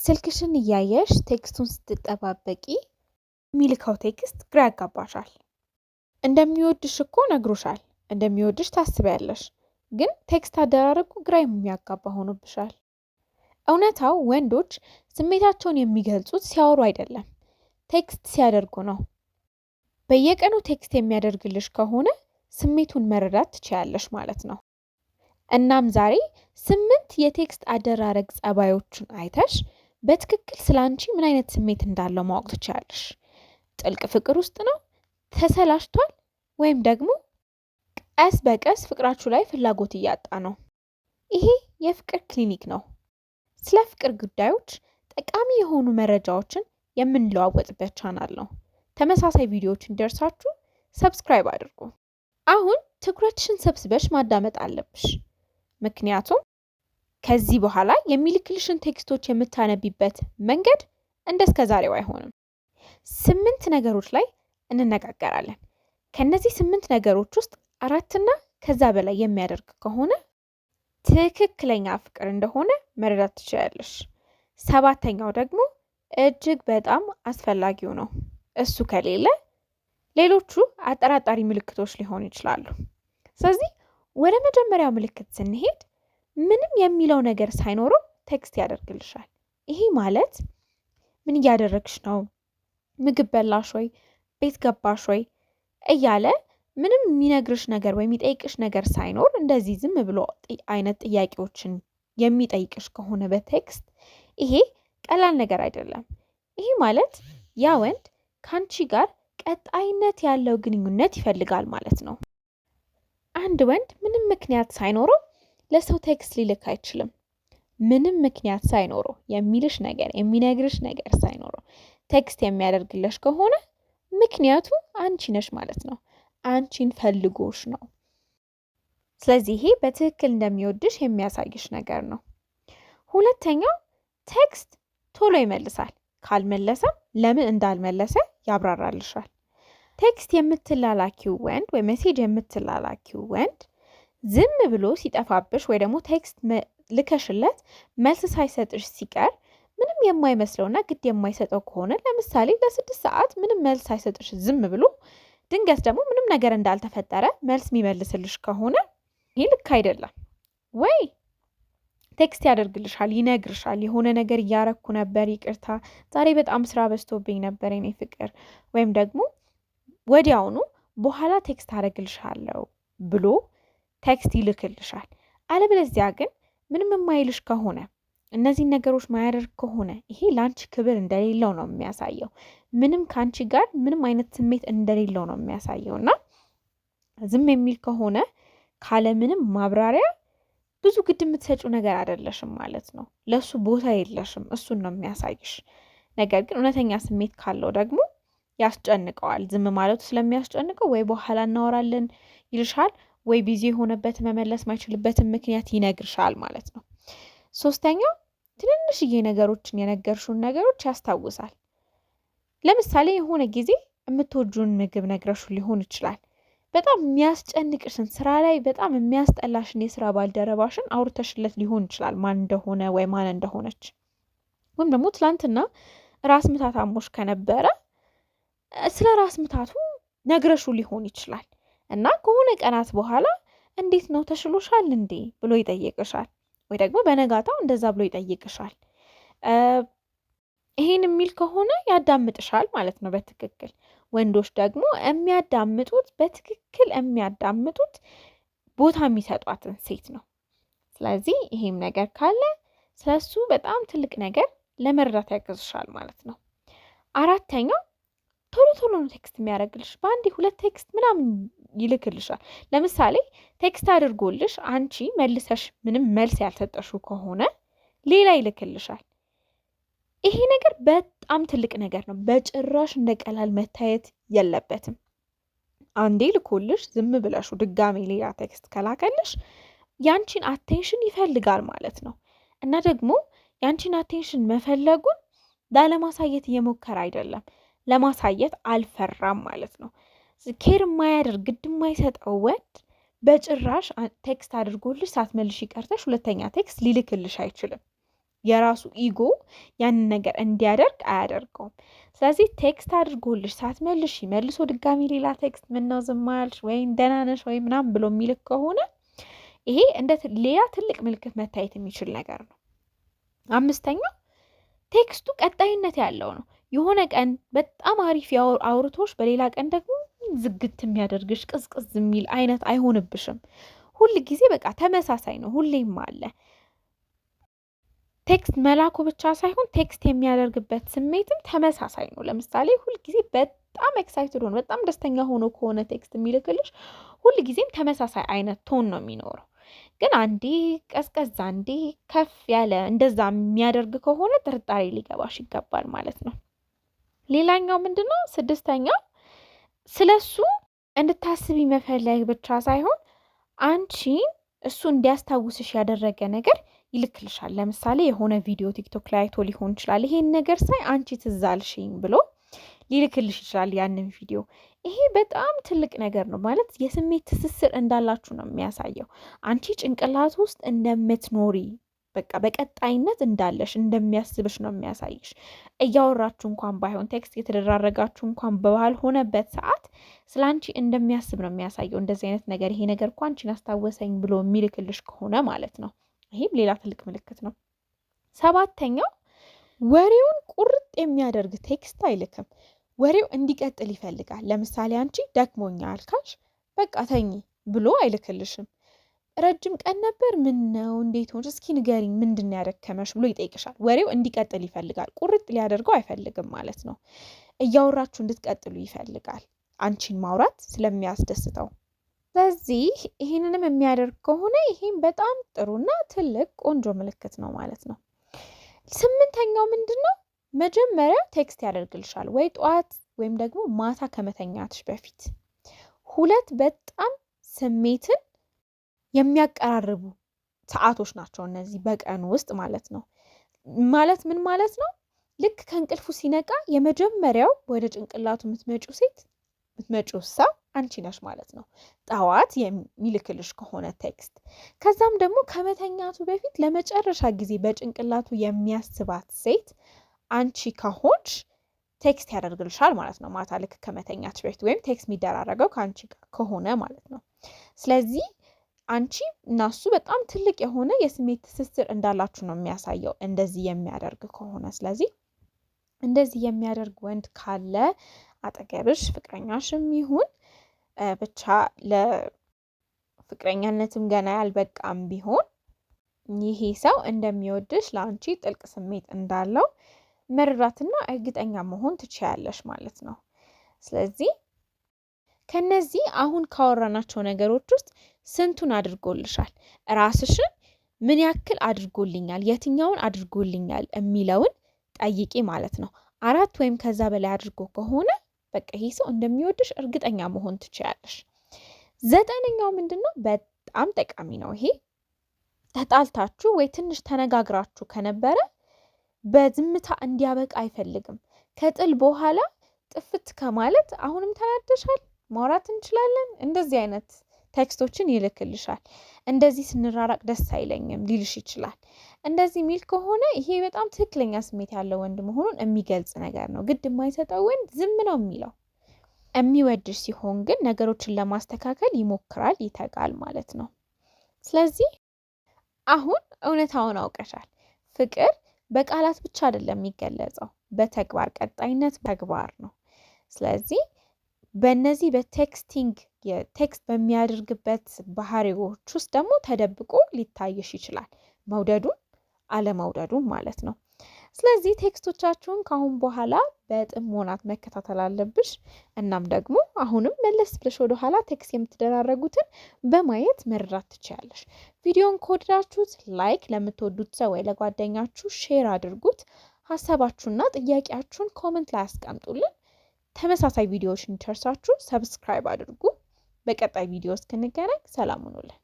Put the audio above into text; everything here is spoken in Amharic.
ስልክሽን እያየሽ ቴክስቱን ስትጠባበቂ የሚልከው ቴክስት ግራ ያጋባሻል። እንደሚወድሽ እኮ ነግሮሻል፣ እንደሚወድሽ ታስቢያለሽ፣ ግን ቴክስት አደራረጉ ግራ የሚያጋባ ሆኖብሻል። እውነታው ወንዶች ስሜታቸውን የሚገልጹት ሲያወሩ አይደለም፣ ቴክስት ሲያደርጉ ነው። በየቀኑ ቴክስት የሚያደርግልሽ ከሆነ ስሜቱን መረዳት ትችያለሽ ማለት ነው። እናም ዛሬ 8 የቴክስት አደራረግ ጸባዮችን አይተሽ በትክክል ስላንቺ ምን አይነት ስሜት እንዳለው ማወቅ ትችያለሽ። ጥልቅ ፍቅር ውስጥ ነው፣ ተሰላሽቷል፣ ወይም ደግሞ ቀስ በቀስ ፍቅራችሁ ላይ ፍላጎት እያጣ ነው። ይሄ የፍቅር ክሊኒክ ነው። ስለ ፍቅር ጉዳዮች ጠቃሚ የሆኑ መረጃዎችን የምንለዋወጥበት ቻናል ነው። ተመሳሳይ ቪዲዮዎች እንዲደርሳችሁ ሰብስክራይብ አድርጉ። አሁን ትኩረትሽን ሰብስበሽ ማዳመጥ አለብሽ። ምክንያቱም ከዚህ በኋላ የሚልክልሽን ቴክስቶች የምታነቢበት መንገድ እንደስከ ዛሬው አይሆንም። 8 ነገሮች ላይ እንነጋገራለን። ከነዚህ 8 ነገሮች ውስጥ 4 እና ከዛ በላይ የሚያደርግ ከሆነ ትክክለኛ ፍቅር እንደሆነ መረዳት ትችላለሽ። 7ኛው ደግሞ እጅግ በጣም አስፈላጊው ነው። እሱ ከሌለ ሌሎቹ አጠራጣሪ ምልክቶች ሊሆኑ ይችላሉ። ስለዚህ ወደ መጀመሪያው ምልክት ስንሄድ ምንም የሚለው ነገር ሳይኖረው ቴክስት ያደርግልሻል። ይሄ ማለት ምን እያደረግሽ ነው? ምግብ በላሽ ወይ? ቤት ገባሽ ወይ? እያለ ምንም የሚነግርሽ ነገር ወይ የሚጠይቅሽ ነገር ሳይኖር እንደዚህ ዝም ብሎ አይነት ጥያቄዎችን የሚጠይቅሽ ከሆነ በቴክስት ይሄ ቀላል ነገር አይደለም። ይሄ ማለት ያ ወንድ ከአንቺ ጋር ቀጣይነት ያለው ግንኙነት ይፈልጋል ማለት ነው። አንድ ወንድ ምንም ምክንያት ሳይኖረው ለሰው ቴክስት ሊልክ አይችልም። ምንም ምክንያት ሳይኖረው የሚልሽ ነገር የሚነግርሽ ነገር ሳይኖረው ቴክስት የሚያደርግልሽ ከሆነ ምክንያቱ አንቺ ነሽ ማለት ነው። አንቺን ፈልጎሽ ነው። ስለዚህ ይሄ በትክክል እንደሚወድሽ የሚያሳይሽ ነገር ነው። ሁለተኛው ቴክስት ቶሎ ይመልሳል። ካልመለሰም ለምን እንዳልመለሰ ያብራራልሻል። ቴክስት የምትላላኪው ወንድ ወይ ሜሴጅ የምትላላኪው ወንድ ዝም ብሎ ሲጠፋብሽ ወይ ደግሞ ቴክስት ልከሽለት መልስ ሳይሰጥሽ ሲቀር ምንም የማይመስለውና ግድ የማይሰጠው ከሆነ ለምሳሌ ለ6 ሰዓት ምንም መልስ ሳይሰጥሽ ዝም ብሎ ድንገት ደግሞ ምንም ነገር እንዳልተፈጠረ መልስ የሚመልስልሽ ከሆነ ይህ ልክ አይደለም። ወይ ቴክስት ያደርግልሻል፣ ይነግርሻል የሆነ ነገር እያረኩ ነበር፣ ይቅርታ ዛሬ በጣም ስራ በዝቶብኝ ነበር የኔ ፍቅር፣ ወይም ደግሞ ወዲያውኑ በኋላ ቴክስት አደርግልሻለሁ ብሎ ቴክስት ይልክልሻል። አለበለዚያ ግን ምንም የማይልሽ ከሆነ እነዚህን ነገሮች ማያደርግ ከሆነ ይሄ ለአንቺ ክብር እንደሌለው ነው የሚያሳየው። ምንም ከአንቺ ጋር ምንም አይነት ስሜት እንደሌለው ነው የሚያሳየው እና ዝም የሚል ከሆነ ካለምንም ማብራሪያ ብዙ ግድ የምትሰጪው ነገር አይደለሽም ማለት ነው። ለሱ ቦታ የለሽም። እሱን ነው የሚያሳይሽ። ነገር ግን እውነተኛ ስሜት ካለው ደግሞ ያስጨንቀዋል። ዝም ማለቱ ስለሚያስጨንቀው ወይ በኋላ እናወራለን ይልሻል፣ ወይ ቢዚ የሆነበት መመለስ ማይችልበትን ምክንያት ይነግርሻል ማለት ነው። 3ኛው ትንንሽዬ ነገሮችን የነገርሽውን ነገሮች ያስታውሳል። ለምሳሌ የሆነ ጊዜ የምትወጁን ምግብ ነግረሹ ሊሆን ይችላል። በጣም የሚያስጨንቅሽን ስራ ላይ በጣም የሚያስጠላሽን የስራ ባልደረባሽን አውርተሽለት ሊሆን ይችላል ማን እንደሆነ ወይ ማን እንደሆነች። ወይም ደግሞ ትላንትና ራስ ምታት አሞሽ ከነበረ ስለ ራስ ምታቱ ነግረሹ ሊሆን ይችላል እና ከሆነ ቀናት በኋላ እንዴት ነው ተሽሎሻል እንዴ ብሎ ይጠይቅሻል። ወይ ደግሞ በነጋታው እንደዛ ብሎ ይጠይቅሻል። ይሄን የሚል ከሆነ ያዳምጥሻል ማለት ነው በትክክል። ወንዶች ደግሞ የሚያዳምጡት በትክክል የሚያዳምጡት ቦታ የሚሰጧትን ሴት ነው። ስለዚህ ይሄም ነገር ካለ ስለሱ በጣም ትልቅ ነገር ለመረዳት ያግዝሻል ማለት ነው። 4ኛው ቶሎ ቶሎ ነው ቴክስት የሚያደርግልሽ። በአንዴ 2 ቴክስት ምናምን ይልክልሻል። ለምሳሌ ቴክስት አድርጎልሽ አንቺ መልሰሽ ምንም መልስ ያልሰጠሽው ከሆነ ሌላ ይልክልሻል። ይሄ ነገር በጣም ትልቅ ነገር ነው። በጭራሽ እንደ ቀላል መታየት የለበትም። አንዴ ልኮልሽ ዝም ብለሹ ድጋሜ ሌላ ቴክስት ከላከልሽ ያንቺን አቴንሽን ይፈልጋል ማለት ነው። እና ደግሞ ያንቺን አቴንሽን መፈለጉን ላለማሳየት እየሞከረ አይደለም፣ ለማሳየት አልፈራም ማለት ነው። ኬር የማያደርግ ግድ የማይሰጠው ወንድ በጭራሽ ቴክስት አድርጎልሽ ሳትመልሽ ይቀርተሽ 2ኛ ቴክስት ሊልክልሽ አይችልም። የራሱ ኢጎ ያንን ነገር እንዲያደርግ አያደርገውም። ስለዚህ ቴክስት አድርጎልሽ ሳትመልሽ መልሶ ድጋሚ ሌላ ቴክስት ምነው ዝም አልሽ ወይም ደህና ነሽ ወይ ምናምን ብሎ የሚልክ ከሆነ ይሄ እንደ ሌላ ትልቅ ምልክት መታየት የሚችል ነገር ነው። አምስተኛው ቴክስቱ ቀጣይነት ያለው ነው። የሆነ ቀን በጣም አሪፍ አውርቶሽ በሌላ ቀን ደግሞ ዝግት የሚያደርግሽ ቅዝቅዝ የሚል አይነት አይሆንብሽም። ሁል ጊዜ በቃ ተመሳሳይ ነው፣ ሁሌም አለ። ቴክስት መላኩ ብቻ ሳይሆን ቴክስት የሚያደርግበት ስሜትም ተመሳሳይ ነው። ለምሳሌ ሁል ጊዜ በጣም ኤክሳይትድ ሆኖ በጣም ደስተኛ ሆኖ ከሆነ ቴክስት የሚልክልሽ ሁል ጊዜም ተመሳሳይ አይነት ቶን ነው የሚኖረው። ግን አንዴ ቀዝቀዝ አንዴ ከፍ ያለ እንደዛ የሚያደርግ ከሆነ ጥርጣሬ ሊገባሽ ይገባል ማለት ነው። ሌላኛው ምንድነው? ስድስተኛው ስለሱ እንድታስቢ መፈለግ ብቻ ሳይሆን አንቺን እሱ እንዲያስታውስሽ ያደረገ ነገር ይልክልሻል። ለምሳሌ የሆነ ቪዲዮ ቲክቶክ ላይ አይቶ ሊሆን ይችላል። ይሄን ነገር ሳይ አንቺ ትዝ አልሽኝ ብሎ ሊልክልሽ ይችላል ያንን ቪዲዮ። ይሄ በጣም ትልቅ ነገር ነው ማለት የስሜት ትስስር እንዳላችሁ ነው የሚያሳየው። አንቺ ጭንቅላት ውስጥ እንደምትኖሪ በቃ በቀጣይነት እንዳለሽ እንደሚያስብሽ ነው የሚያሳይሽ። እያወራችሁ እንኳን ባይሆን ቴክስት የተደራረጋችሁ እንኳን ባልሆነበት ሰዓት ስለ አንቺ እንደሚያስብ ነው የሚያሳየው። እንደዚህ አይነት ነገር ይሄ ነገር እኮ አንቺን አስታወሰኝ ብሎ የሚልክልሽ ከሆነ ማለት ነው። ይሄም ሌላ ትልቅ ምልክት ነው። ሰባተኛው ወሬውን ቁርጥ የሚያደርግ ቴክስት አይልክም። ወሬው እንዲቀጥል ይፈልጋል። ለምሳሌ አንቺ ደክሞኛል ካልሽ በቃ ተኝ ብሎ አይልክልሽም። ረጅም ቀን ነበር፣ ምን ነው እንዴት ሆንሽ፣ እስኪ ንገሪኝ ምንድን ነው ያደከመሽ ብሎ ይጠይቅሻል። ወሬው እንዲቀጥል ይፈልጋል። ቁርጥ ሊያደርገው አይፈልግም ማለት ነው። እያወራችሁ እንድትቀጥሉ ይፈልጋል፣ አንቺን ማውራት ስለሚያስደስተው። ስለዚህ ይሄንንም የሚያደርግ ከሆነ ይሄም በጣም ጥሩና ትልቅ ቆንጆ ምልክት ነው ማለት ነው። ስምንተኛው ምንድነው? መጀመሪያ ቴክስት ያደርግልሻል ወይ ጠዋት ወይም ደግሞ ማታ ከመተኛትሽ በፊት። ሁለት በጣም ስሜትን የሚያቀራርቡ ሰዓቶች ናቸው እነዚህ በቀኑ ውስጥ ማለት ነው። ማለት ምን ማለት ነው? ልክ ከእንቅልፉ ሲነቃ የመጀመሪያው ወደ ጭንቅላቱ የምትመጪው ሰው አንቺ ነሽ ማለት ነው፣ ጠዋት የሚልክልሽ ከሆነ ቴክስት። ከዛም ደግሞ ከመተኛቱ በፊት ለመጨረሻ ጊዜ በጭንቅላቱ የሚያስባት ሴት አንቺ ከሆንሽ ቴክስት ያደርግልሻል ማለት ነው፣ ማታ ልክ ከመተኛትሽ በፊት ወይም ቴክስት የሚደራረገው ከአንቺ ከሆነ ማለት ነው። ስለዚህ አንቺ እና እሱ በጣም ትልቅ የሆነ የስሜት ትስስር እንዳላችሁ ነው የሚያሳየው እንደዚህ የሚያደርግ ከሆነ። ስለዚህ እንደዚህ የሚያደርግ ወንድ ካለ አጠገብሽ ፍቅረኛሽም ይሁን ብቻ ለፍቅረኛነትም ገና ያልበቃም ቢሆን ይሄ ሰው እንደሚወድሽ ለአንቺ ጥልቅ ስሜት እንዳለው መረዳትና እርግጠኛ መሆን ትችያለሽ ማለት ነው። ስለዚህ ከነዚህ አሁን ካወራናቸው ነገሮች ውስጥ ስንቱን አድርጎልሻል? ራስሽን ምን ያክል አድርጎልኛል፣ የትኛውን አድርጎልኛል የሚለውን ጠይቂ ማለት ነው። 4 ወይም ከዛ በላይ አድርጎ ከሆነ በቃ ይሄ ሰው እንደሚወድሽ እርግጠኛ መሆን ትችያለሽ። 9ኛው ምንድነው? በጣም ጠቃሚ ነው ይሄ። ተጣልታችሁ ወይ ትንሽ ተነጋግራችሁ ከነበረ በዝምታ እንዲያበቃ አይፈልግም። ከጥል በኋላ ጥፍት ከማለት አሁንም ተናደሻል፣ ማውራት እንችላለን፣ እንደዚህ አይነት ቴክስቶችን ይልክልሻል። እንደዚህ ስንራራቅ ደስ አይለኝም ሊልሽ ይችላል። እንደዚህ ሚል ከሆነ ይሄ በጣም ትክክለኛ ስሜት ያለው ወንድ መሆኑን የሚገልጽ ነገር ነው። ግድ የማይሰጠው ወንድ ዝም ነው የሚለው። የሚወድሽ ሲሆን ግን ነገሮችን ለማስተካከል ይሞክራል፣ ይተጋል ማለት ነው። ስለዚህ አሁን እውነታውን አውቀሻል። ፍቅር በቃላት ብቻ አይደለም የሚገለጸው፣ በተግባር ቀጣይነት ተግባር ነው። ስለዚህ በእነዚህ በቴክስቲንግ የቴክስት በሚያደርግበት ባህሪዎች ውስጥ ደግሞ ተደብቆ ሊታይሽ ይችላል፣ መውደዱን አለመውደዱን ማለት ነው። ስለዚህ ቴክስቶቻችሁን ካሁን በኋላ በጥሞናት መከታተል አለብሽ። እናም ደግሞ አሁንም መለስ ብለሽ ወደ ኋላ ቴክስት የምትደራረጉትን በማየት መረዳት ትችያለሽ። ቪዲዮን ከወደዳችሁት ላይክ፣ ለምትወዱት ሰው ወይ ለጓደኛችሁ ሼር አድርጉት። ሀሳባችሁና ጥያቄያችሁን ኮሜንት ላይ አስቀምጡልን። ተመሳሳይ ቪዲዮዎች እንዲደርሳችሁ ሰብስክራይብ አድርጉ። በቀጣይ ቪዲዮ እስክንገናኝ ሰላም ሁኑልን።